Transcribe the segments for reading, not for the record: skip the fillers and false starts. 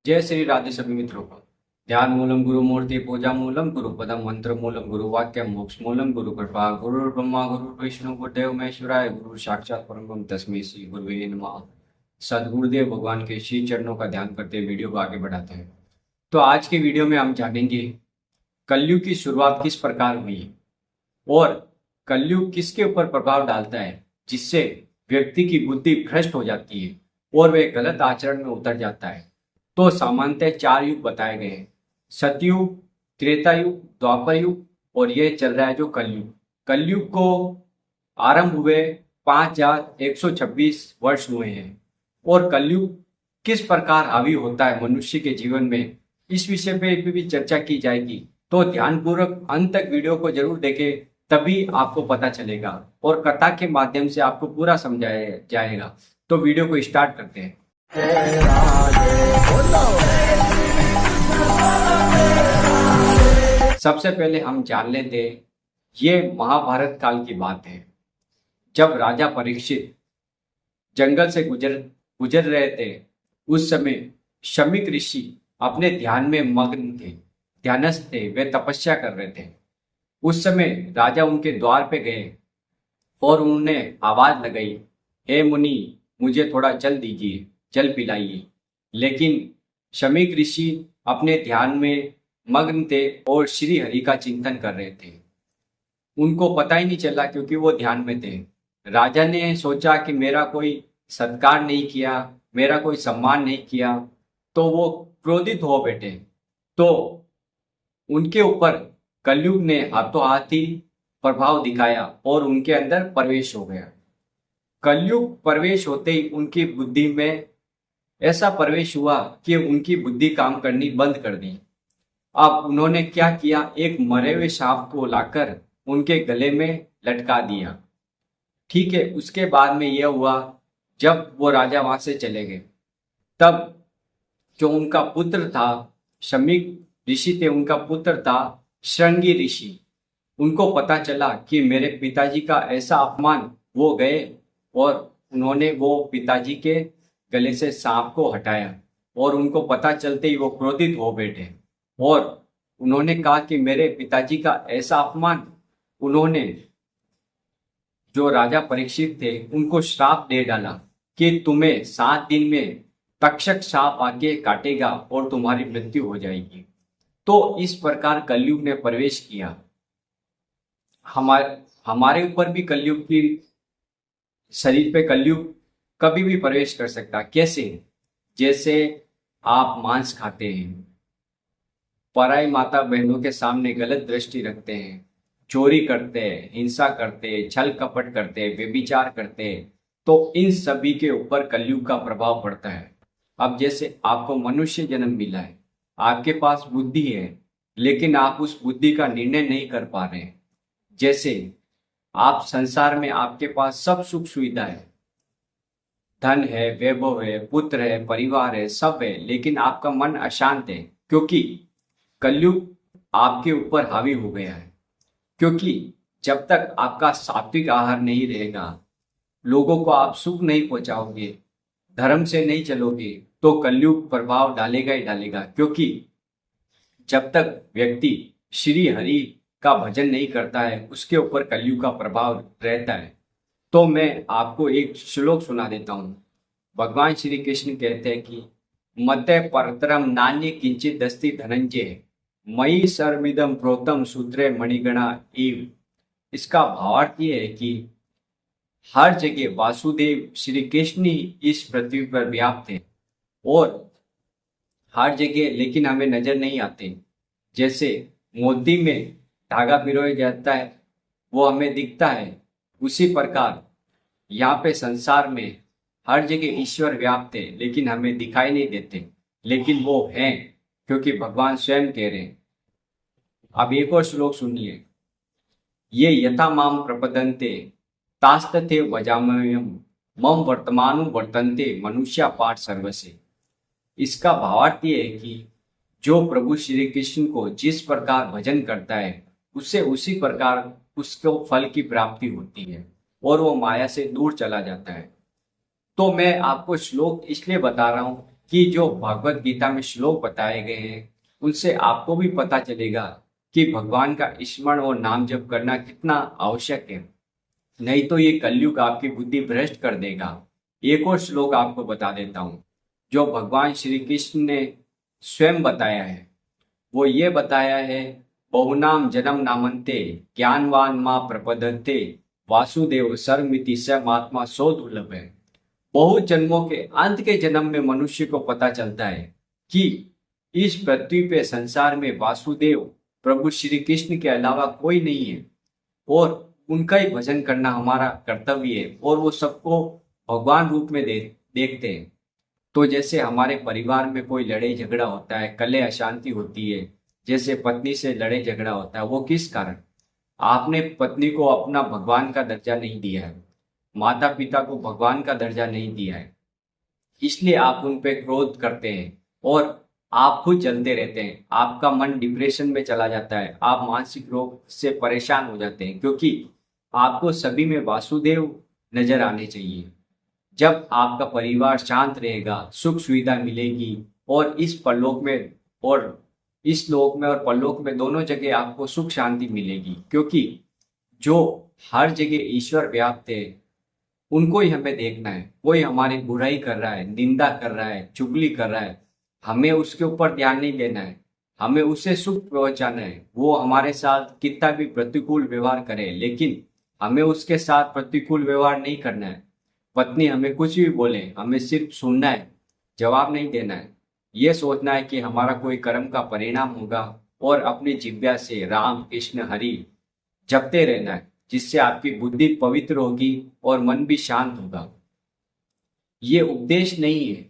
जय श्री राधे सभी मित्रों को। ध्यान मूलम गुरु मूर्ति पूजा मूलम गुरु पदम मंत्र मूलम गुरु वाक्य मोक्ष मूलम गुरु कृपा गुरु ब्रह्मा गुरु विष्णु गुरुदेव महेश्वराय गुरु साक्षात परम तस्मै श्री गुरुवे नमः। सदगुरुदेव भगवान के श्री चरणों का ध्यान करते हुए वीडियो को आगे बढ़ाते हैं। तो आज के वीडियो में हम जानेंगे कलयुग की शुरुआत किस प्रकार हुई और कलयुग किसके ऊपर प्रभाव डालता है जिससे व्यक्ति की बुद्धि भ्रष्ट हो जाती है और वह गलत आचरण में उतर जाता है। तो सामान्यतः 4 युग बताए गए हैं, सतयुग, त्रेता युग, द्वापर युग और यह चल रहा है जो कलयुग। कलयुग को आरंभ हुए 5126 वर्ष हुए हैं और कलयुग किस प्रकार हावी होता है मनुष्य के जीवन में, इस विषय पे भी चर्चा की जाएगी। तो ध्यानपूर्वक अंत तक वीडियो को जरूर देखें, तभी आपको पता चलेगा और कथा के माध्यम से आपको पूरा समझाया जाएगा। तो वीडियो को स्टार्ट करते हैं। सबसे पहले हम जान लेते हैं, ये महाभारत काल की बात है जब राजा परीक्षित जंगल से गुजर रहे थे। उस समय शमीक ऋषि अपने ध्यान में मग्न थे, ध्यानस्थ थे, वे तपस्या कर रहे थे। उस समय राजा उनके द्वार पे गए और उन्होंने आवाज लगाई, हे मुनि, मुझे थोड़ा जल दीजिए, जल पिलाइए। लेकिन शमीक ऋषि अपने ध्यान में मग्न थे और श्री हरि का चिंतन कर रहे थे। उनको पता ही नहीं चला क्योंकि वो ध्यान में थे। राजा ने सोचा कि मेरा कोई सत्कार नहीं किया, मेरा कोई सम्मान नहीं किया, तो वो क्रोधित हो बैठे। तो उनके ऊपर कलयुग ने हाथों हाथ ही प्रभाव दिखाया और उनके अंदर प्रवेश हो गया। कलयुग प्रवेश होते ही उनकी बुद्धि में ऐसा प्रवेश हुआ कि उनकी बुद्धि काम करनी बंद कर दी। अब उन्होंने क्या किया, एक मरे हुए सांप को लाकर उनके गले में लटका दिया। ठीक है, उसके बाद में यह हुआ, जब वो राजा वहां से चले गए तब जो उनका पुत्र था, शमीक ऋषि थे, उनका पुत्र था श्रृंगी ऋषि। उनको पता चला कि मेरे पिताजी का ऐसा अपमान, वो गए और उन्होंने वो पिताजी के गले से सांप को हटाया और उनको पता चलते ही वो क्रोधित हो बैठे और उन्होंने कहा कि मेरे पिताजी का ऐसा अपमान। उन्होंने जो राजा परीक्षित थे उनको श्राप दे डाला कि तुम्हें 7 दिन में तक्षक सांप आके काटेगा और तुम्हारी मृत्यु हो जाएगी। तो इस प्रकार कलयुग ने प्रवेश किया। हमारे ऊपर भी कलयुग की शरीर पे कलयुग कभी भी प्रवेश कर सकता। कैसे? जैसे आप मांस खाते हैं, पराई माता बहनों के सामने गलत दृष्टि रखते हैं, चोरी करते हैं, हिंसा करते हैं, छल कपट करते हैं, व्यभिचार करते हैं, तो इन सभी के ऊपर कलयुग का प्रभाव पड़ता है। अब जैसे आपको मनुष्य जन्म मिला है, आपके पास बुद्धि है, लेकिन आप उस बुद्धि का निर्णय नहीं कर पा रहे हैं। जैसे आप संसार में आपके पास सब सुख सुविधा है, धन है, वैभव है, पुत्र है, परिवार है, सब है, लेकिन आपका मन अशांत है क्योंकि कलयुग आपके ऊपर हावी हो गया है। क्योंकि जब तक आपका सात्विक आहार नहीं रहेगा, लोगों को आप सुख नहीं पहुंचाओगे, धर्म से नहीं चलोगे, तो कलयुग प्रभाव डालेगा ही डालेगा। क्योंकि जब तक व्यक्ति श्री हरि का भजन नहीं करता है, उसके ऊपर कलयुग का प्रभाव रहता है। तो मैं आपको एक श्लोक सुना देता हूँ। भगवान श्री कृष्ण कहते हैं कि मते परतरम नान्य किंचित दस्ति धनंजय मई सर्विदम प्रोतम सूत्रे मणिगणा एव। इसका भावार्थ ये है कि हर जगह वासुदेव श्री कृष्ण ही इस पृथ्वी पर व्याप्त है और हर जगह, लेकिन हमें नजर नहीं आते। जैसे मोती में धागा पिरोया जाता है, वो हमें दिखता है, उसी प्रकार यहाँ पे संसार में हर जगह ईश्वर व्याप्त है, लेकिन हमें दिखाई नहीं देते, लेकिन वो हैं क्योंकि भगवान स्वयं कह रहे हैं। अब एक और श्लोक सुनिए, ये यथा माम प्रपदन्ते तास्तथे वजामयम मम वर्तमानु वर्तन्ते मनुष्य पाठ सर्वसे। इसका भावार्थ ये है कि जो प्रभु श्री कृष्ण को जिस प्रकार भजन करता है, उससे उसी प्रकार उसको फल की प्राप्ति होती है और वो माया से दूर चला जाता है। तो मैं आपको श्लोक इसलिए बता रहा हूं कि जो भगवत गीता में श्लोक बताए गए हैं उनसे आपको भी पता चलेगा कि भगवान का स्मरण और नाम जप करना कितना आवश्यक है। नहीं तो ये कलयुग आपकी बुद्धि भ्रष्ट कर देगा। एक और श्लोक आपको बता देता हूँ जो भगवान श्री कृष्ण ने स्वयं बताया है। वो ये बताया है, बहुनाम जन्म नामन्ते ज्ञानवान मां प्रपदन्ते वासुदेव सर्वमिति स महात्मा सो दुर्लभ है। बहुत जन्मों के अंत के जन्म में मनुष्य को पता चलता है कि इस पृथ्वी पे संसार में वासुदेव प्रभु श्री कृष्ण के अलावा कोई नहीं है और उनका ही भजन करना हमारा कर्तव्य है और वो सबको भगवान रूप में देखते हैं। तो जैसे हमारे परिवार में कोई लड़ाई झगड़ा होता है, कलह अशांति होती है, जैसे पत्नी से लड़ाई झगड़ा होता है, वो किस कारण? आपने पत्नी को अपना भगवान का दर्जा नहीं दिया है, माता पिता को भगवान का दर्जा नहीं दिया है, इसलिए आप उन पे क्रोध करते हैं और आप खुद जलते रहते हैं। आपका मन डिप्रेशन में चला जाता है, आप मानसिक रोग से परेशान हो जाते हैं, क्योंकि आपको सभी में वासुदेव नजर आने चाहिए। जब आपका परिवार शांत रहेगा, सुख सुविधा मिलेगी और इस परलोक में और इस लोक में और परलोक में दोनों जगह आपको सुख शांति मिलेगी, क्योंकि जो हर जगह ईश्वर व्याप्त है उनको ही हमें देखना है। कोई हमारी बुराई कर रहा है, निंदा कर रहा है, चुगली कर रहा है, हमें उसके ऊपर ध्यान नहीं देना है, हमें उसे सुख पहुंचाना है। वो हमारे साथ कितना भी प्रतिकूल व्यवहार करे, लेकिन हमें उसके साथ प्रतिकूल व्यवहार नहीं करना है। पत्नी हमें कुछ भी बोले, हमें सिर्फ सुनना है, जवाब नहीं देना है। ये सोचना है कि हमारा कोई कर्म का परिणाम होगा और अपनी जिह्वा से राम कृष्ण हरि जपते रहना है, जिससे आपकी बुद्धि पवित्र होगी और मन भी शांत होगा। ये उपदेश नहीं है,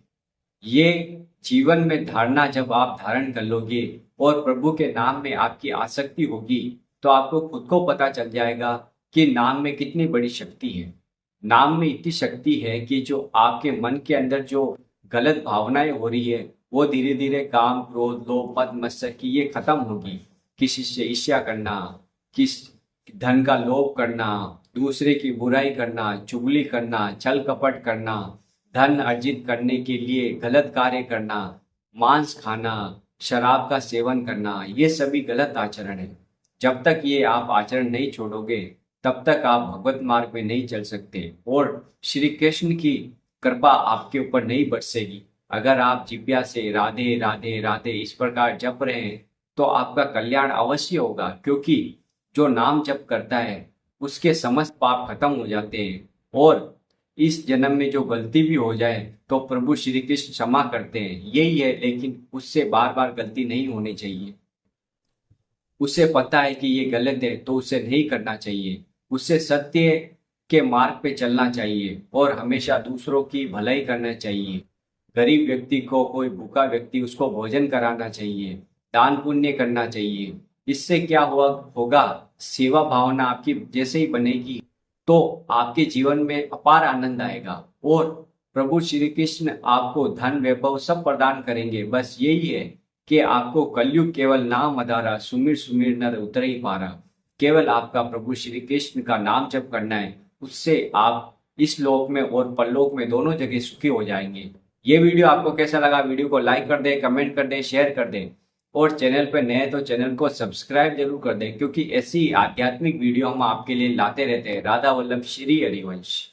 ये जीवन में धारणा जब आप धारण कर लोगे और प्रभु के नाम में आपकी आसक्ति होगी तो आपको खुद को पता चल जाएगा कि नाम में कितनी बड़ी शक्ति है। नाम में इतनी शक्ति है कि जो आपके मन के अंदर जो गलत भावनाएं हो रही है वो धीरे धीरे काम क्रोध लोभ मद मत्सर की ये खत्म होगी। किसी से ईर्ष्या करना, किस धन का लोभ करना, दूसरे की बुराई करना, चुगली करना, छल कपट करना, धन अर्जित करने के लिए गलत कार्य करना, मांस खाना, शराब का सेवन करना, ये सभी गलत आचरण है। जब तक ये आप आचरण नहीं छोड़ोगे तब तक आप भगवत मार्ग में नहीं चल सकते और श्री कृष्ण की कृपा आपके ऊपर नहीं बरसेगी। अगर आप जिह्वा से राधे राधे राधे इस प्रकार जप रहे हैं तो आपका कल्याण अवश्य होगा, क्योंकि जो नाम जप करता है उसके समस्त पाप खत्म हो जाते हैं और इस जन्म में जो गलती भी हो जाए तो प्रभु श्री कृष्ण क्षमा करते हैं। यही है, लेकिन उससे बार बार गलती नहीं होनी चाहिए। उसे पता है कि ये गलत है तो उसे नहीं करना चाहिए। उसे सत्य के मार्ग पे चलना चाहिए और हमेशा दूसरों की भलाई करना चाहिए। गरीब व्यक्ति को, कोई भूखा व्यक्ति, उसको भोजन कराना चाहिए, दान पुण्य करना चाहिए। इससे क्या होगा, सेवा भावना आपकी जैसे ही बनेगी तो आपके जीवन में अपार आनंद आएगा और प्रभु श्री कृष्ण आपको धन वैभव सब प्रदान करेंगे। बस यही है कि आपको कलयुग केवल नाम आधारा, सुमिर सुमिर नर उतर ही पारा। केवल आपका प्रभु श्री कृष्ण का नाम जप करना है, उससे आप इस लोक में और परलोक में दोनों जगह सुखी हो जाएंगे। ये वीडियो आपको कैसा लगा? वीडियो को लाइक कर दें, कमेंट कर दें, शेयर कर दें और चैनल पर नए तो चैनल को सब्सक्राइब जरूर कर दें, क्योंकि ऐसी आध्यात्मिक वीडियो हम आपके लिए लाते रहते हैं। राधा वल्लभ श्री हरिवंश।